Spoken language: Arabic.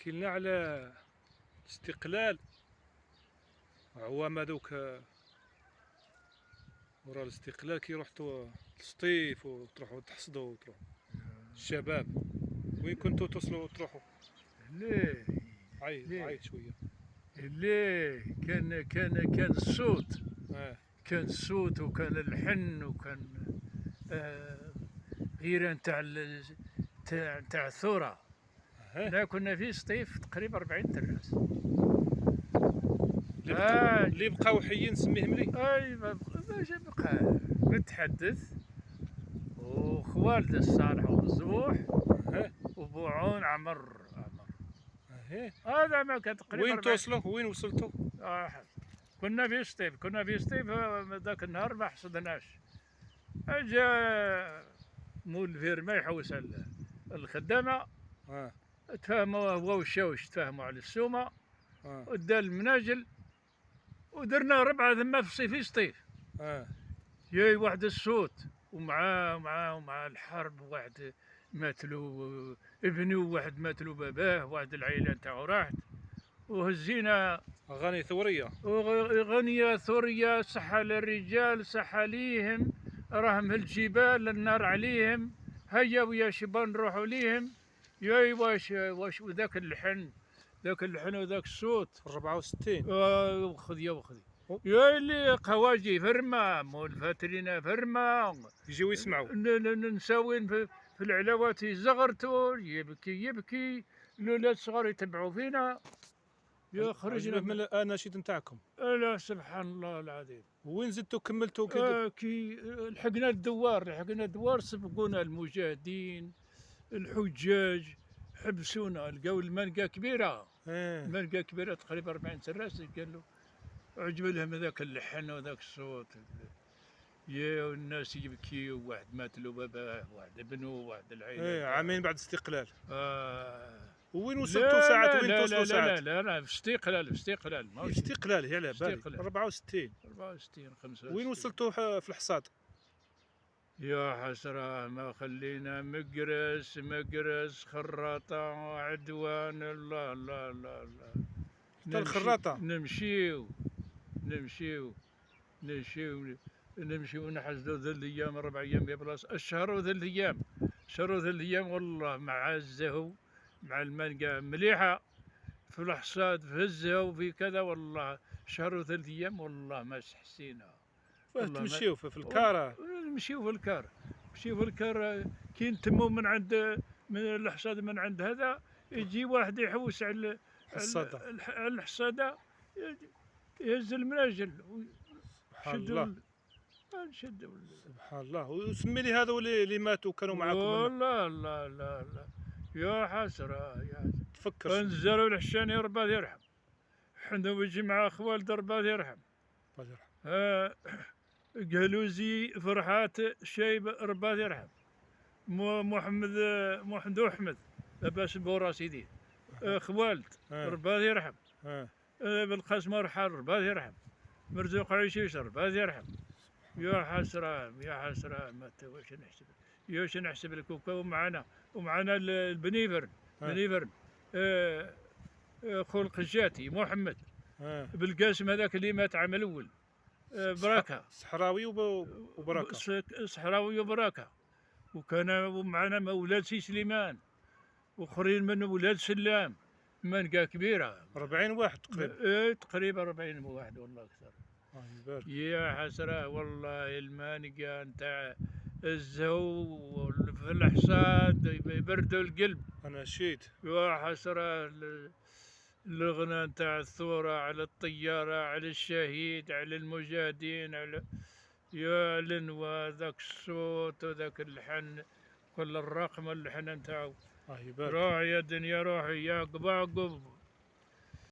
احكي لنا على الاستقلال. عوام هذوك ورا الاستقلال كي رحتوا للسطيف وتروحوا تحصدوا وتروحوا الشباب، وين كنتوا توصلوا تروحوا؟ ليه عيط شويه. ليه كان الصوت، اه كان الصوت وكان اللحن وكان غير تاع الثورة. اه لا كنا في سطيف تقريبا 40 تراس. اللي بقاو حيين نسميهم لي. اي باش بقى نتحدث وخوالد الصالح ومزوح اه وبوعون عمر. اه هذا ما كان تقريبا وين توصلوا؟ وين وصلتوا؟ كنا في سطيف ذاك النهار ما حصدناش. جا مول الفيرما يحوس على الخدامة، اه تفاهموا هو والشاوش، تفاهموا على السومة ودار المناجل ودرنا 4 ذمة في سطيف. جاي واحد الصوت ومع الحرب، واحد ماتلو ابنه، واحد ماتلو باباه، واحد العائلة نتاعو راحت، وهزينا اغاني ثوريه أغنية ثورية، صحة للرجال صحة ليهم، راهم الجبال النار عليهم، هيا ويا شبان نروحوا ليهم. ياي واش وذاك اللحن، وذاك الصوت 64. خذ يا اللي قواجي فرما مول فاترينا فرما يجيو يسمعوا نساوين في العلاوات يزغرتوا، يبكي الولاد الصغار يتبعوا فينا. يا خرجنا من الاناشيد نتاعكم. لا سبحان الله العظيم. وين زدتوا كملتوا كي؟ كي لحقنا الدوار سبقونا المجاهدين الحجاج، حبسونا، لقاو المنقى كبيره. المنقى كبيره تقريبا 40 تراس. قالوا عجب لهم هذاك اللحن وذاك الصوت. يا والناس يبكيوا، واحد مات له باباه، واحد ابنه، واحد العائله. عامين بعد استقلال. وين لا وصلتوا ساعات؟ لا وين لا توصلوا لا ساعات؟ لا في استقلال ماشي استقلال هي على بالي. 64 65. وين وصلتوا في الحصاد؟ يا حسرة ما خلينا مقرس خراطة عدوان. لا لا لا لا حتى الخراطة نمشيو نحزدوا ذي الايام 4 ايام يا بلاص. الشهر وذي الايام والله مع الزهو مع المانقا مليحة في الحصاد، في الزهو في كذا، والله شهر وذي الايام والله ما حسينا. تمشيو في الكارة. نمشيو في الكار كي نتمو من الحصاد، من عند هذا يجي واحد يحوس على الحصادة، يهز المناجل سبحان الله. سبحان الله. وسمي لي هذا اللي ماتوا كانوا معكم. لا لا لا لا يا حسرة تفكر. انزلوا الحشاني رباه يرحم، حنوجي مع خوالد رباه يرحم، قالوزي فرحات شايب رباه يرحم، محمد أحمد لاباس بورا سيدي خوالد رباه يرحم، بالقاسم رحال رباه يرحم، مرزوق عيشيش رباه يرحم. يا حسرة ما واش نحسب، واش نحسب لك. ومعنا البنيفرن خو القجاتي محمد بالقاسم هذاك اللي مات عام الاول، براكه صحراوي وبراكه. وكان معنا اولاد سي سليمان واخرين من اولاد سلام، منقى كبيره 40 واحد تقريبا. تقريبا 40 واحد والله اكثر. يا حسرة والله المانقى نتاع الزهو في الحصاد يبردوا القلب. اناشيد. يا حسرة الغنى نتاع الثورة على الطيارة، على الشهيد، على المجاهدين، على يعلن وذاك الصوت وذاك اللحن، كل الرقم اللحن نتاعو. روح يا دنيا روحي يا قبعقب.